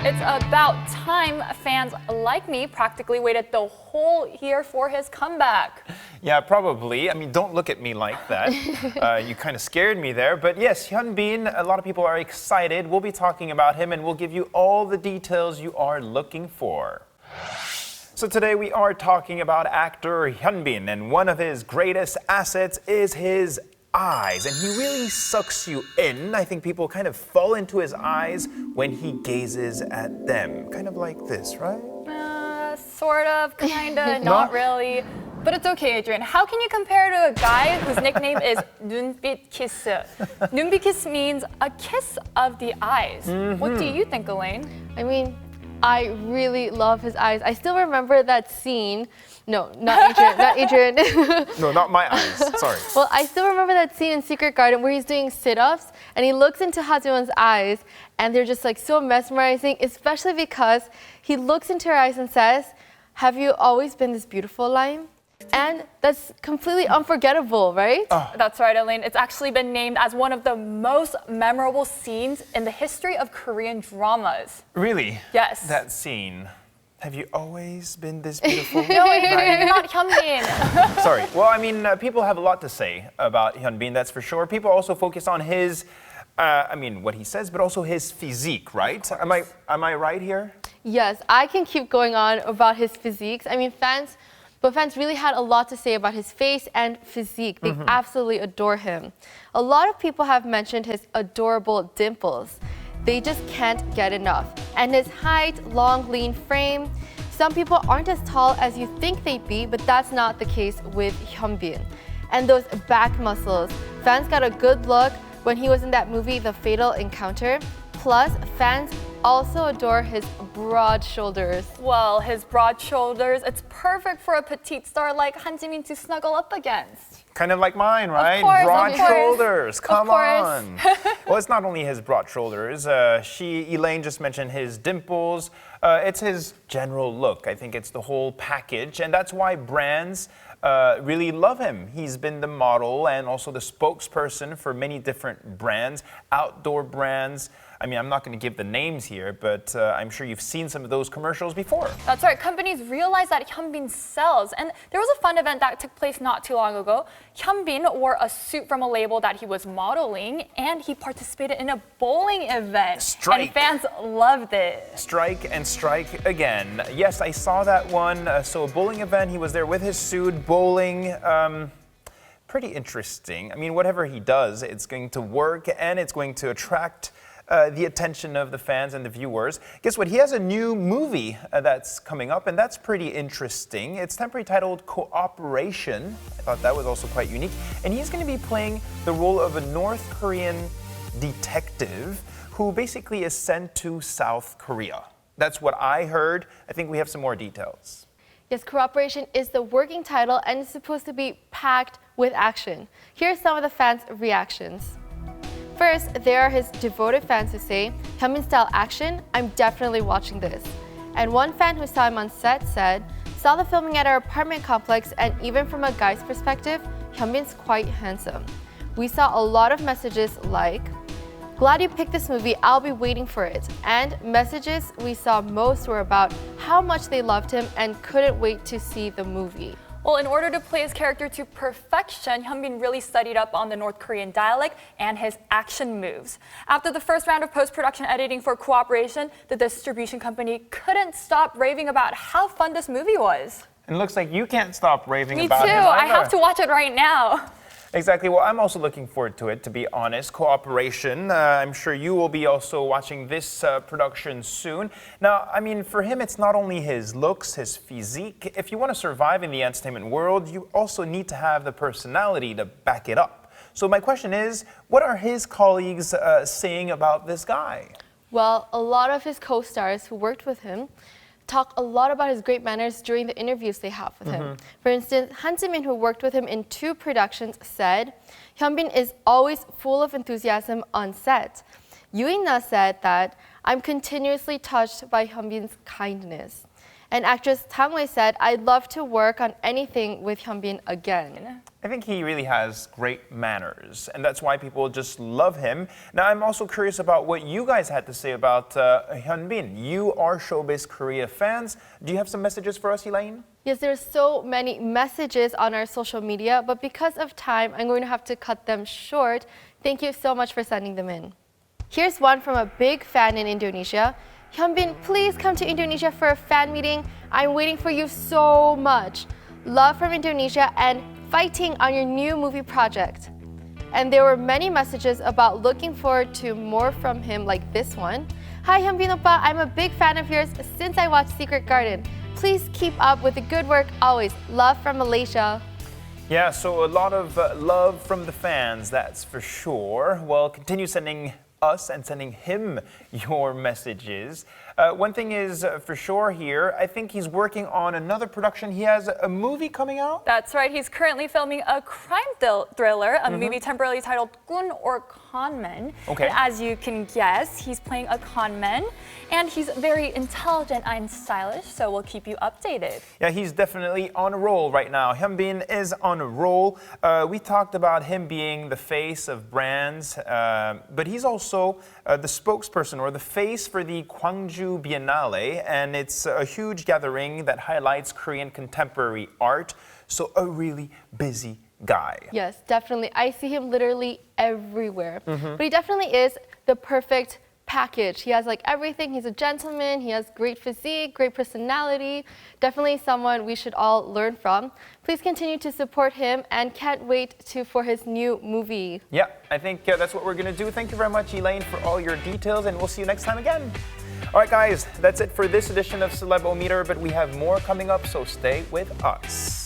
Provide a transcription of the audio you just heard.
It's about time fans like me practically waited the whole year for his comeback. Yeah, probably. I mean, don't look at me like that. You kind of scared me there. But yes, Hyun Bin, a lot of people are excited. We'll be talking about him and we'll give you all the details you are looking for. So today we are talking about actor Hyun Bin, and one of his greatest assets is his eyes, and he really sucks you in. I think people kind of fall into his eyes when he gazes at them. Kind of like this, right? Sort of, kinda, not really. But it's okay, Adrian. How can you compare to a guy whose nickname is 눈빛 kiss? 눈빛 kiss means a kiss of the eyes. What do you think, Elaine? I mean, I really love his eyes. I still remember that scene. No, not Adrian, not Adrian. No, not my eyes, sorry. Well, I still remember that scene in Secret Garden where he's doing sit-ups and he looks into Ha-Ji-won's eyes and they're just like so mesmerizing, especially because he looks into her eyes and says, "Have you always been this beautiful, line?" And that's completely unforgettable, right? That's right, Elaine. It's actually been named as one of the most memorable scenes in the history of Korean dramas. Really? Yes. That scene. Have you always been this beautiful? No, Adrian, you're not Hyun Bin. Sorry. Well, I mean, people have a lot to say about Hyun Bin, that's for sure. People also focus on his, what he says, but also his physique, right? Am I right here? Yes, I can keep going on about his physiques. I mean, fans really had a lot to say about his face and physique. They absolutely adore him. A lot of people have mentioned his adorable dimples. They just can't get enough. And his height, long, lean frame. Some people aren't as tall as you think they'd be, but that's not the case with Hyun Bin. And those back muscles. Fans got a good look when he was in that movie, The Fatal Encounter. Plus, fans also adore his broad shoulders. Well, his broad shoulders, it's perfect for a petite star like Han Ji-min to snuggle up against. Kind of like mine, right? Of course, broad of course. shoulders, come Of course. on. Well, it's not only his broad shoulders. Elaine just mentioned his dimples. It's his general look. I think it's the whole package, and that's why brands really love him. He's been the model and also the spokesperson for many different brands, outdoor brands. I mean, I'm not going to give the names here, but I'm sure you've seen some of those commercials before. That's right. Companies realize that Hyun Bin sells. And there was a fun event that took place not too long ago. Hyun Bin wore a suit from a label that he was modeling, and he participated in a bowling event. Strike. And fans loved it. Strike and strike again. Yes, I saw that one. So a bowling event, he was there with his suit, bowling. Pretty interesting. I mean, whatever he does, it's going to work and it's going to attract the attention of the fans and the viewers. Guess what? He has a new movie that's coming up, and that's pretty interesting. It's temporarily titled Cooperation. I thought that was also quite unique. And he's going to be playing the role of a North Korean detective who basically is sent to South Korea. That's what I heard. I think we have some more details. Yes, Cooperation is the working title and it's supposed to be packed with action. Here's some of the fans' reactions. First, there are his devoted fans who say, Hyun Bin style action, I'm definitely watching this. And one fan who saw him on set said, saw the filming at our apartment complex and even from a guy's perspective, Hyun Bin's quite handsome. We saw a lot of messages like, glad you picked this movie, I'll be waiting for it. And messages we saw most were about how much they loved him and couldn't wait to see the movie. Well, in order to play his character to perfection, Hyun Bin really studied up on the North Korean dialect and his action moves. After the first round of post-production editing for Cooperation, the distribution company couldn't stop raving about how fun this movie was. And it looks like you can't stop raving Me about too. it. I have to watch it right now. Exactly. Well, I'm also looking forward to it, to be honest. Cooperation. I'm sure you will be also watching this production soon. Now, I mean, for him, it's not only his looks, his physique. If you want to survive in the entertainment world, you also need to have the personality to back it up. So my question is, what are his colleagues saying about this guy? Well, a lot of his co-stars who worked with him talk a lot about his great manners during the interviews they have with him. For instance, Han Ji-min, who worked with him in 2 productions, said, Hyun Bin is always full of enthusiasm on set. Yoo In-na said that, I'm continuously touched by Hyun Bin's kindness. And actress Tang Wei said, "I'd love to work on anything with Hyun Bin again." I think he really has great manners, and that's why people just love him. Now, I'm also curious about what you guys had to say about Hyun Bin. You are Showbiz Korea fans. Do you have some messages for us, Elaine? Yes, there's so many messages on our social media, but because of time, I'm going to have to cut them short. Thank you so much for sending them in. Here's one from a big fan in Indonesia. Hyun Bin, please come to Indonesia for a fan meeting. I'm waiting for you so much. Love from Indonesia and fighting on your new movie project. And there were many messages about looking forward to more from him, like this one. Hi Hyun Bin oppa, I'm a big fan of yours since I watched Secret Garden. Please keep up with the good work always. Love from Malaysia. Yeah, so a lot of love from the fans, that's for sure. Well, continue sending us and sending him your messages. One thing is for sure here, I think he's working on another production. He has a movie coming out. That's right. He's currently filming a crime thriller, a movie temporarily titled Gun or Conman. Okay. And as you can guess, he's playing a conman, and he's very intelligent and stylish, so we'll keep you updated. Yeah, he's definitely on a roll right now. Hyun Bin is on a roll. We talked about him being the face of brands, but he's also the spokesperson or the face for the Gwangju Biennale, and it's a huge gathering that highlights Korean contemporary art. So a really busy guy. Yes, definitely. I see him literally everywhere. But he definitely is the perfect package. He has like everything. He's a gentleman. He has great physique, great personality. Definitely someone we should all learn from. Please continue to support him and can't wait for his new movie. Yeah, I think that's what we're going to do. Thank you very much, Elaine, for all your details, and we'll see you next time again. All right, guys, that's it for this edition of Celeb-O-Meter, but we have more coming up, so stay with us.